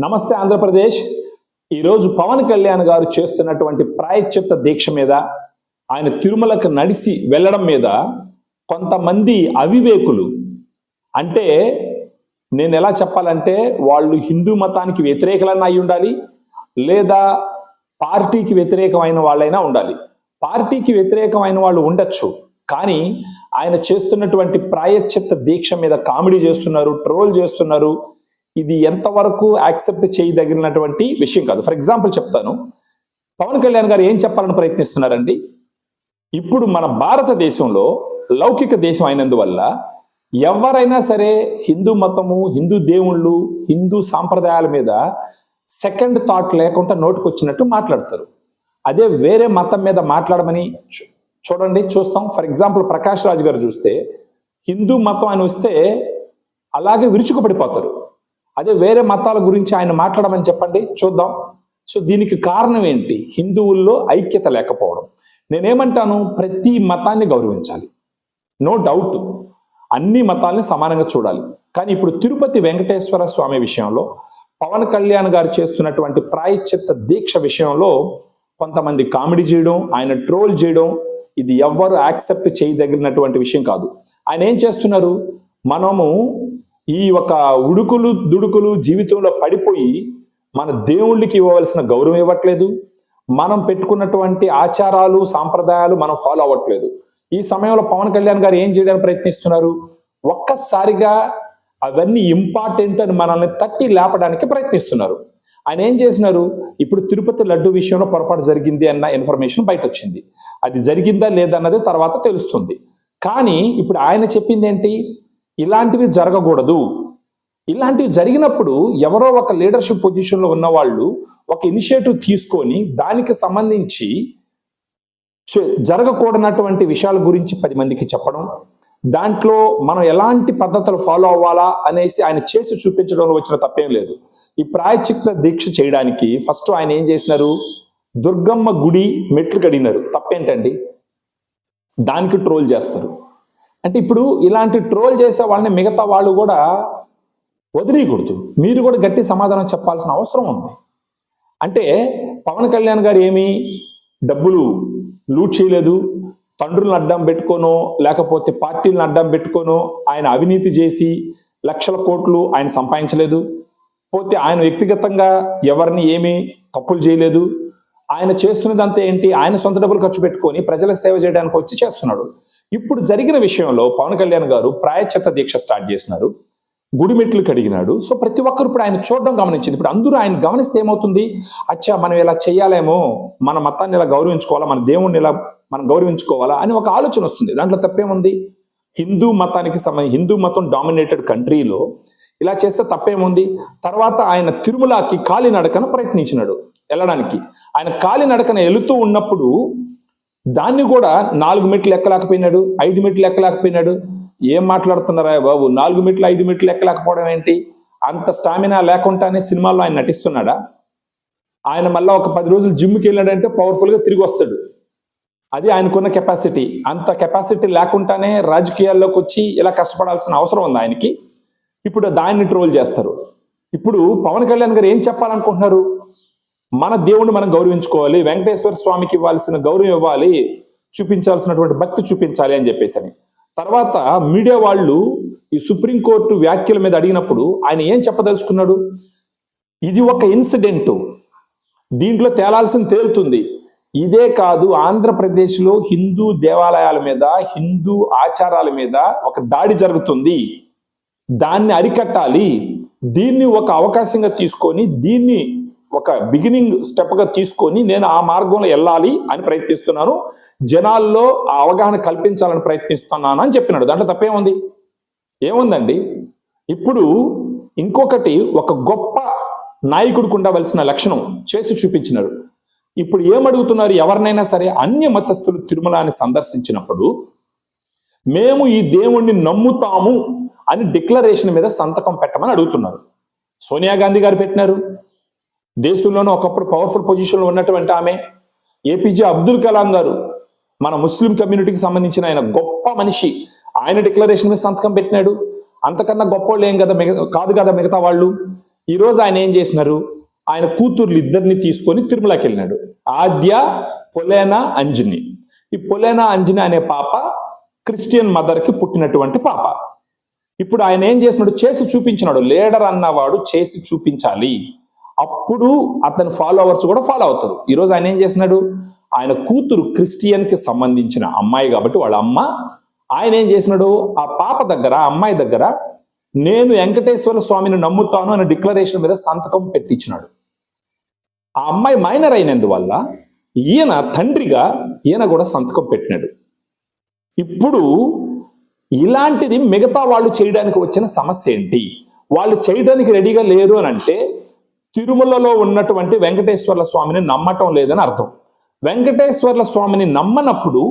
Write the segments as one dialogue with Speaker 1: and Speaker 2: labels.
Speaker 1: నమస్తే ఆంధ్రప్రదేశ్. ఈరోజు పవన్ కళ్యాణ్ గారు చేస్తున్నటువంటి ప్రాయశ్చిత్త దీక్ష మీద, ఆయన తిరుమలకు నడిచి వెళ్ళడం మీద కొంతమంది అవివేకులు, అంటే నేను ఎలా చెప్పాలంటే వాళ్ళు హిందూ మతానికి వ్యతిరేకులన్నా అయి ఉండాలి, లేదా పార్టీకి వ్యతిరేకమైన వాళ్ళైనా ఉండాలి. పార్టీకి వ్యతిరేకమైన వాళ్ళు ఉండొచ్చు, కానీ ఆయన చేస్తున్నటువంటి ప్రాయశ్చిత్త దీక్ష మీద కామెడీ చేస్తున్నారు, ట్రోల్ చేస్తున్నారు. ఇది ఎంతవరకు యాక్సెప్ట్ చేయదగినటువంటి విషయం కాదు. ఫర్ ఎగ్జాంపుల్ చెప్తాను, పవన్ కళ్యాణ్ గారు ఏం చెప్పాలని ప్రయత్నిస్తున్నారండి? ఇప్పుడు మన భారతదేశంలో లౌకిక దేశం అయినందువల్ల ఎవరైనా సరే హిందూ మతము, హిందూ దేవుళ్ళు, హిందూ సాంప్రదాయాల మీద సెకండ్ థాట్ లేకుండా నోటుకొచ్చినట్టు మాట్లాడతారు. అదే వేరే మతం మీద మాట్లాడమని చూస్తాం. ఫర్ ఎగ్జాంపుల్ ప్రకాష్ రాజ్ గారు చూస్తే హిందూ మతం అని వస్తే అలాగే విరుచుకుపడిపోతారు. అదే వేరే మతాల గురించి ఆయన మాట్లాడమని చెప్పండి, చూద్దాం. సో దీనికి కారణం ఏంటి? హిందువుల్లో ఐక్యత లేకపోవడం. నేనేమంటాను, ప్రతి మతాన్ని గౌరవించాలి, నో డౌట్, అన్ని మతాల్ని సమానంగా చూడాలి. కానీ ఇప్పుడు తిరుపతి వెంకటేశ్వర స్వామి విషయంలో, పవన్ కళ్యాణ్ గారు చేస్తున్నటువంటి ప్రాయశ్చిత్త దీక్ష విషయంలో కొంతమంది కామెడీ చేయడం, ఆయన ట్రోల్ చేయడం, ఇది ఎవ్వరు యాక్సెప్ట్ చేయదగినటువంటి విషయం కాదు. ఆయన ఏం చేస్తున్నారు? మనము ఈ ఒక ఉడుకులు దుడుకులు జీవితంలో పడిపోయి మన దేవుళ్ళకి ఇవ్వవలసిన గౌరవం ఇవ్వట్లేదు, మనం పెట్టుకున్నటువంటి ఆచారాలు సాంప్రదాయాలు మనం ఫాలో అవ్వట్లేదు. ఈ సమయంలో పవన్ కళ్యాణ్ గారు ఏం చేయడానికి ప్రయత్నిస్తున్నారు? ఒక్కసారిగా అవన్నీ ఇంపార్టెంట్ అని మనల్ని తట్టి లేపడానికి ప్రయత్నిస్తున్నారు. ఆయన ఏం చేసినారు? ఇప్పుడు తిరుపతి లడ్డు విషయంలో పొరపాటు జరిగింది అన్న ఇన్ఫర్మేషన్ బయట వచ్చింది. అది జరిగిందా లేదన్నది తర్వాత తెలుస్తుంది. కానీ ఇప్పుడు ఆయన చెప్పింది ఏంటి? ఇలాంటివి జరగకూడదు. ఇలాంటివి జరిగినప్పుడు ఎవరో ఒక లీడర్షిప్ పొజిషన్లో ఉన్న వాళ్ళు ఒక ఇనిషియేటివ్ తీసుకొని దానికి సంబంధించి జరగకూడనటువంటి విషయాల గురించి 10 మందికి చెప్పడం, దాంట్లో మనం ఎలాంటి పద్ధతులు ఫాలో అవ్వాలా అనేసి ఆయన చేసి చూపించడంలో వచ్చిన తప్పేం లేదు. ఈ ప్రాయశ్చిత్త దీక్ష చేయడానికి ఫస్ట్ ఆయన ఏం చేసినారు? దుర్గమ్మ గుడి మెట్లు కడిగినారు. తప్పేంటండి? దానికి ట్రోల్ చేస్తారు. అంటే ఇప్పుడు ఇలాంటి ట్రోల్ చేసే వాళ్ళని మిగతా వాళ్ళు కూడా వదిలేయకూడదు. మీరు కూడా గట్టి సమాధానం చెప్పాల్సిన అవసరం ఉంది. అంటే పవన్ కళ్యాణ్ గారు ఏమీ డబ్బులు లూట్ చేయలేదు, తండ్రులను అడ్డం పెట్టుకోనో లేకపోతే పార్టీలను అడ్డం పెట్టుకోనో ఆయన అవినీతి చేసి లక్షల కోట్లు ఆయన సంపాదించలేదు. పోతే ఆయన వ్యక్తిగతంగా ఎవరిని ఏమీ తప్పులు చేయలేదు. ఆయన చేస్తున్నదంతా ఏంటి? ఆయన సొంత డబ్బులు ఖర్చు పెట్టుకొని ప్రజలకు సేవ చేయడానికి వచ్చి చేస్తున్నాడు. ఇప్పుడు జరిగిన విషయంలో పవన్ కళ్యాణ్ గారు ప్రాయశ్చిత్త దీక్ష స్టార్ట్ చేసినారు, గుడిమెట్లు కడిగినాడు. సో ప్రతి ఒక్కరు ఇప్పుడు ఆయన చూడడం గమనించింది. ఇప్పుడు అందరూ ఆయన గమనిస్తే ఏమవుతుంది? అచ్చా, మనం ఇలా చెయ్యాలేమో, మన మతాన్ని ఇలా గౌరవించుకోవాలా, మన దేవుణ్ణి ఇలా మనం గౌరవించుకోవాలా అని ఒక ఆలోచన వస్తుంది. దాంట్లో తప్పేముంది? హిందూ మతం డామినేటెడ్ కంట్రీలో ఇలా చేస్తే తప్పేముంది? తర్వాత ఆయన తిరుమలకి కాలినడకన ప్రయత్నించినాడు వెళ్ళడానికి. ఆయన కాలినడకన వెళుతూ ఉన్నప్పుడు దాన్ని కూడా 4 మెట్లు ఎక్కలేకపోయినాడు, 5 మెట్లు ఎక్కలేకపోయినాడు. ఏం మాట్లాడుతున్నారా బాబు? 4 మెట్లు 5 మెట్లు ఎక్కలేకపోవడం ఏంటి? అంత స్టామినా లేకుండానే సినిమాల్లో ఆయన నటిస్తున్నాడా? ఆయన మళ్ళీ ఒక 10 రోజులు జిమ్కి వెళ్ళాడంటే పవర్ఫుల్గా తిరిగి వస్తాడు. అది ఆయనకున్న కెపాసిటీ. అంత కెపాసిటీ లేకుండానే రాజకీయాల్లోకి వచ్చి ఇలా కష్టపడాల్సిన అవసరం ఉంది ఆయనకి. ఇప్పుడు దాన్ని ట్రోల్ చేస్తారు. ఇప్పుడు పవన్ కళ్యాణ్ గారు ఏం చెప్పాలనుకుంటున్నారు? మన దేవుణ్ణి మనం గౌరవించుకోవాలి, వెంకటేశ్వర స్వామికి ఇవ్వాల్సిన గౌరవం ఇవ్వాలి, చూపించాల్సినటువంటి భక్తి చూపించాలి అని చెప్పేసి. తర్వాత మీడియా వాళ్ళు ఈ సుప్రీంకోర్టు వ్యాఖ్యల మీద అడిగినప్పుడు ఆయన ఏం చెప్పదలుచుకున్నాడు? ఇది ఒక ఇన్సిడెంట్, దీంట్లో తేలాల్సిన తేలుతుంది. ఇదే కాదు, ఆంధ్రప్రదేశ్లో హిందూ దేవాలయాల మీద, హిందూ ఆచారాల మీద ఒక దాడి జరుగుతుంది, దాన్ని అరికట్టాలి, దీన్ని ఒక అవకాశంగా తీసుకొని, దీన్ని ఒక బిగినింగ్ స్టెప్ గా తీసుకొని నేను ఆ మార్గంలో వెళ్ళాలి అని ప్రయత్నిస్తున్నాను, జనాల్లో ఆ అవగాహన కల్పించాలని ప్రయత్నిస్తున్నాను అని చెప్పినాడు. దాంట్లో తప్పేముంది? ఏముందండి? ఇప్పుడు ఇంకొకటి, ఒక గొప్ప నాయకుడికి ఉండవలసిన లక్షణం చేసి చూపించినారు. ఇప్పుడు ఏమడుగుతున్నారు? ఎవరినైనా సరే అన్య మతస్థులు తిరుమలని సందర్శించినప్పుడు మేము ఈ దేవుణ్ణి నమ్ముతాము అని డిక్లరేషన్ మీద సంతకం పెట్టమని అడుగుతున్నారు. సోనియా గాంధీ గారు పెట్టినారు. దేశంలోనూ ఒకప్పుడు పవర్ఫుల్ పొజిషన్లో ఉన్నటువంటి ఆమె. ఏపీజే అబ్దుల్ కలాం గారు, మన ముస్లిం కమ్యూనిటీకి సంబంధించిన ఆయన గొప్ప మనిషి, ఆయన డిక్లరేషన్ మీద సంతకం పెట్టినాడు. అంతకన్నా గొప్ప వాళ్ళు ఏం కదా కాదు కదా మిగతా వాళ్ళు. ఈరోజు ఆయన ఏం చేసినారు, ఆయన కూతుర్లు ఇద్దరిని తీసుకొని తిరుమలకి వెళ్ళినాడు. ఆద్య, పొలేనా, అంజని. ఈ పొలేనా అంజని అనే పాప క్రిస్టియన్ మదర్కి పుట్టినటువంటి పాప. ఇప్పుడు ఆయన ఏం చేసినాడు, చేసి చూపించినాడు. లీడర్ అన్నవాడు చేసి చూపించాలి, అప్పుడు అతని ఫాలోవర్స్ కూడా ఫాలో అవుతారు. ఈరోజు ఆయన ఏం చేసినాడు, ఆయన కూతురు క్రిస్టియన్కి సంబంధించిన అమ్మాయి కాబట్టి వాళ్ళ అమ్మ, ఆయన ఏం చేసినాడు, ఆ పాప దగ్గర, ఆ అమ్మాయి దగ్గర నేను వెంకటేశ్వర స్వామిని నమ్ముతాను అనే డిక్లరేషన్ మీద సంతకం పెట్టించినాడు. ఆ అమ్మాయి మైనర్ అయినందువల్ల ఈయన తండ్రిగా ఈయన కూడా సంతకం పెట్టినాడు. ఇప్పుడు ఇలాంటిది మిగతా వాళ్ళు చేయడానికి వచ్చిన సమస్య ఏంటి? వాళ్ళు చేయడానికి రెడీగా లేరు అని అంటే తిరుమలలో ఉన్నటువంటి వెంకటేశ్వర్ల స్వామిని నమ్మటం లేదని అర్థం. వెంకటేశ్వర్ల స్వామిని నమ్మనప్పుడు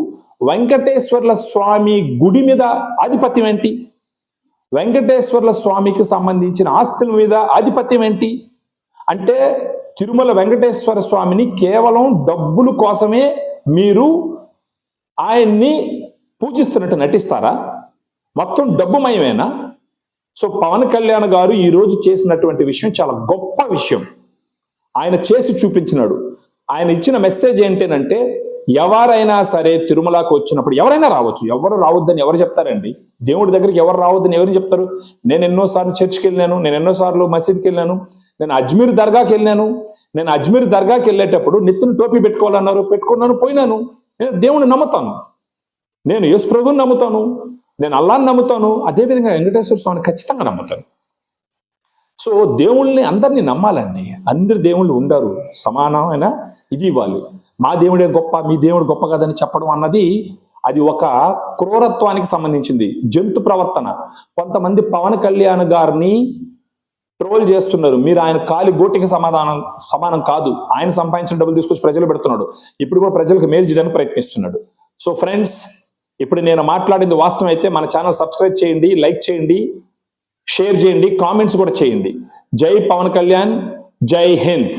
Speaker 1: వెంకటేశ్వర్ల స్వామి గుడి మీద ఆధిపత్యం ఏంటి? వెంకటేశ్వర్ల స్వామికి సంబంధించిన ఆస్తుల మీద ఆధిపత్యం ఏంటి? అంటే తిరుమల వెంకటేశ్వర స్వామిని కేవలం డబ్బుల కోసమే మీరు ఆయన్ని పూజిస్తున్నట్టు నటిస్తారా? మొత్తం డబ్బుమయమేనా? సో పవన్ కళ్యాణ్ గారు ఈరోజు చేసినటువంటి విషయం చాలా గొప్ప విషయం. ఆయన చేసి చూపించినాడు. ఆయన ఇచ్చిన మెసేజ్ ఏంటంటే, ఎవరైనా సరే తిరుమలకు వచ్చినప్పుడు, ఎవరైనా రావచ్చు, ఎవరు రావద్దని ఎవరు చెప్తారండి? దేవుడి దగ్గరికి ఎవరు రావద్దని ఎవరు చెప్తారు? నేను ఎన్నోసార్లు చర్చికి వెళ్ళాను, నేను ఎన్నోసార్లు మసీద్కి వెళ్ళాను, నేను అజ్మీర్ దర్గాకి వెళ్ళాను. నేను అజ్మీర్ దర్గాకి వెళ్ళేటప్పుడు నెత్తిన టోపీ పెట్టుకోవాలన్నారు, పెట్టుకున్నాను, పోయినాను. నేను దేవుణ్ణి నమ్ముతాను, నేను యేసు ప్రభువుని నమ్ముతాను, నేను అల్లాహ్ని నమ్ముతాను, అదేవిధంగా వెంకటేశ్వర స్వామిని ఖచ్చితంగా నమ్ముతాను. సో దేవుళ్ళని అందరినీ నమ్మాలండి. అందరు దేవుళ్ళు ఉండరు, సమానమైన ఇది ఇవ్వాలి. మా దేవుడే గొప్ప, మీ దేవుడు గొప్ప కాదని చెప్పడం అన్నది అది ఒక క్రూరత్వానికి సంబంధించింది, జంతు ప్రవర్తన. కొంతమంది పవన్ కళ్యాణ్ గారిని ట్రోల్ చేస్తున్నారు. మీరు ఆయన కాలి గోటికి సమానం కాదు. ఆయన సంపాదించిన డబ్బులు తీసుకొచ్చి ప్రజలు పెడుతున్నాడు. ఇప్పుడు కూడా ప్రజలకు మేలు చేయడానికి ప్రయత్నిస్తున్నాడు. సో ఫ్రెండ్స్, ఇప్పుడు నేను మాట్లాడింది వాస్తవం అయితే మన ఛానల్ సబ్స్క్రైబ్ చేయండి, లైక్ చేయండి, షేర్ చేయండి, కామెంట్స్ కూడా చేయండి. జై పవన్ కళ్యాణ్, జై హింద్.